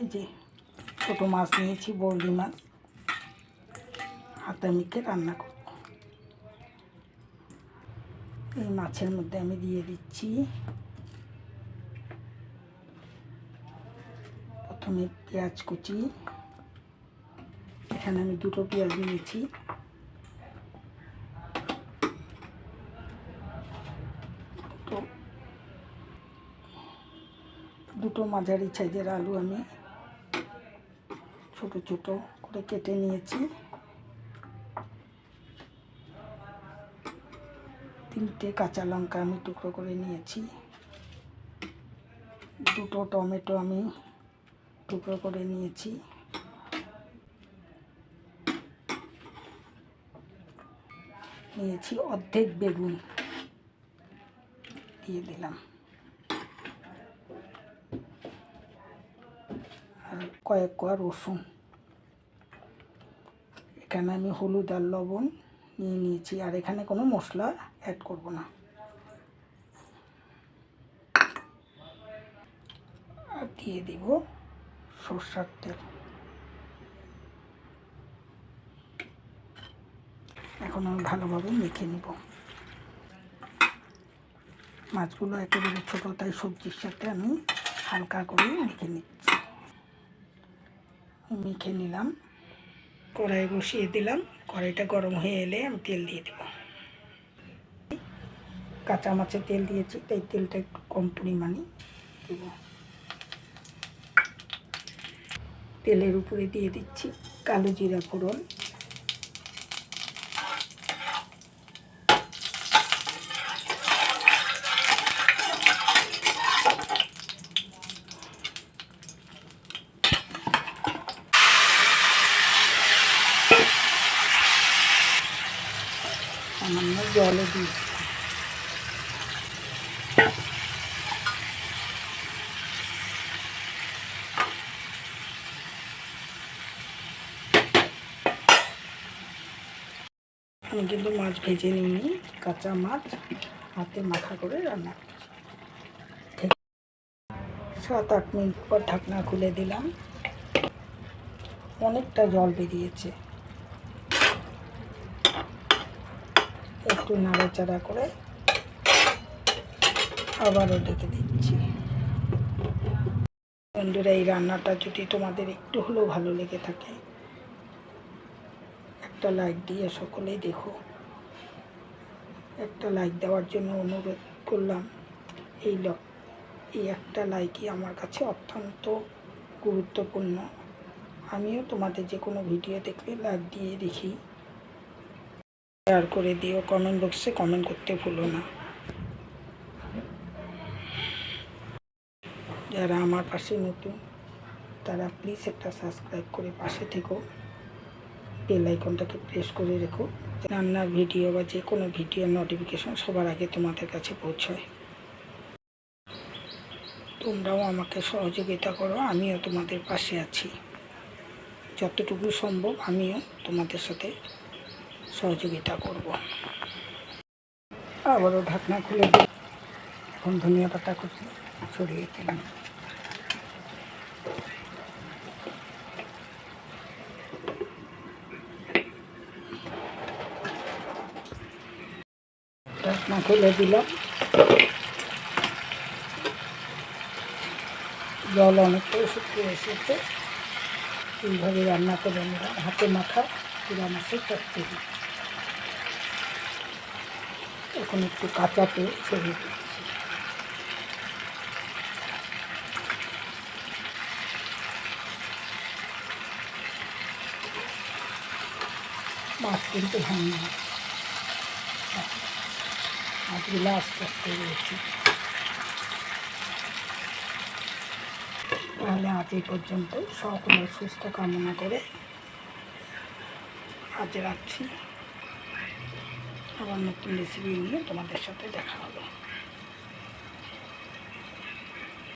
এই যে ছোটো মাছ নিয়েছি, বৌদি মাছ, হাতে মেখে রান্না করব। এই মাছের মধ্যে আমি দিয়ে দিচ্ছি প্রথমে পেঁয়াজ কুচি। এখানে আমি 2টো পেঁয়াজ নিয়েছি। দুটো মাঝারি সাইজের আলু আমি ছোট ছোট করে কেটে নিয়েছি। 3টে কাঁচা লঙ্কা আমি টুকরো করে নিয়েছি। 2টো টমেটো আমি টুকরো করে নিয়েছি। নিয়েছি অর্ধেক বেগুন, দিয়ে দিলাম। আর কয়েক কোয়া রসুন। এখানে আমি হলুদ আর লবণ নিয়ে নিয়েছি, আর এখানে কোনো মশলা অ্যাড করব না। আর দিয়ে দিব সরষের তেল। এখন আমি ভালোভাবে মেখে নিব। মাছগুলো একেবারে ছোটো, তাই সবজির সাথে আমি হালকা করে মেখে নিচ্ছি। মেখে নিলাম, কড়াই বসিয়ে দিলাম। কড়াইটা গরম হয়ে এলে আমি তেল দিয়ে দেব। কাঁচা মাছে তেল দিয়েছি, তাই তেলটা একটু কম পরিমাণে দেব। তেলের উপরে দিয়ে দিচ্ছি কালো জিরা ফোড়ন, সামান্য জলও দিই। আমি কিন্তু মাছ ভেজে নিইনি, কাঁচা মাছ হাতে মাখা করে রান্না করছি। 7-8 মিনিট পর ঢাকনা খুলে দিলাম। অনেকটা জল বেরিয়েছে। একটু নাড়াচাড়া করে আবারও ঢেকে দিচ্ছি। বন্ধুরা, এই রান্নাটা যদি তোমাদের একটু হলেও ভালো লেগে থাকে, একটা লাইক দিয়ে সকলেই দেখো। একটা লাইক দেওয়ার জন্য অনুরোধ করলাম। এই একটা লাইকই আমার কাছে অত্যন্ত গুরুত্বপূর্ণ। আমিও তোমাদের যে কোনো ভিডিও দেখলে লাইক দিয়ে দেখি। শেয়ার করে দিও, কমেন্ট বক্সে কমেন্ট করতে ভুলো না। যারা আমার পাশে নতুন, তারা প্লিজ একটা সাবস্ক্রাইব করে পাশে থেকো। বেল আইকনটাকে প্রেস করে রেখো, রান্নার ভিডিও বা যে কোনো ভিডিওর নোটিফিকেশন সবার আগে তোমাদের কাছে পৌঁছয়। তোমরাও আমাকে সহযোগিতা করো, আমিও তোমাদের পাশে আছি। যতটুকু সম্ভব আমিও তোমাদের সাথে সহযোগিতা করব। আবারও ঢাকনা খুলে দিই। এখন ধনিয়া পাতা কুচি ছড়িয়ে দিলাম। ঢাকনা খুলে দিলাম। জল অনেকটাই শুকিয়ে এসেছে। এইভাবে রান্না করে নিলাম হাতে মাখা পুরা মাছের চচ্চড়ি। এখন একটু কাঁচা তেল ছড়িয়ে দিচ্ছি। মাছ কিন্তু ভাঙি না, মাছগুলো আস্তে আস্তে রয়েছে। তাহলে আজ এই পর্যন্ত, সকলের সুস্থ কামনা করে আজ রাখছি। আবার নতুন রেসিপি নিয়ে তোমাদের সাথে দেখা হবে।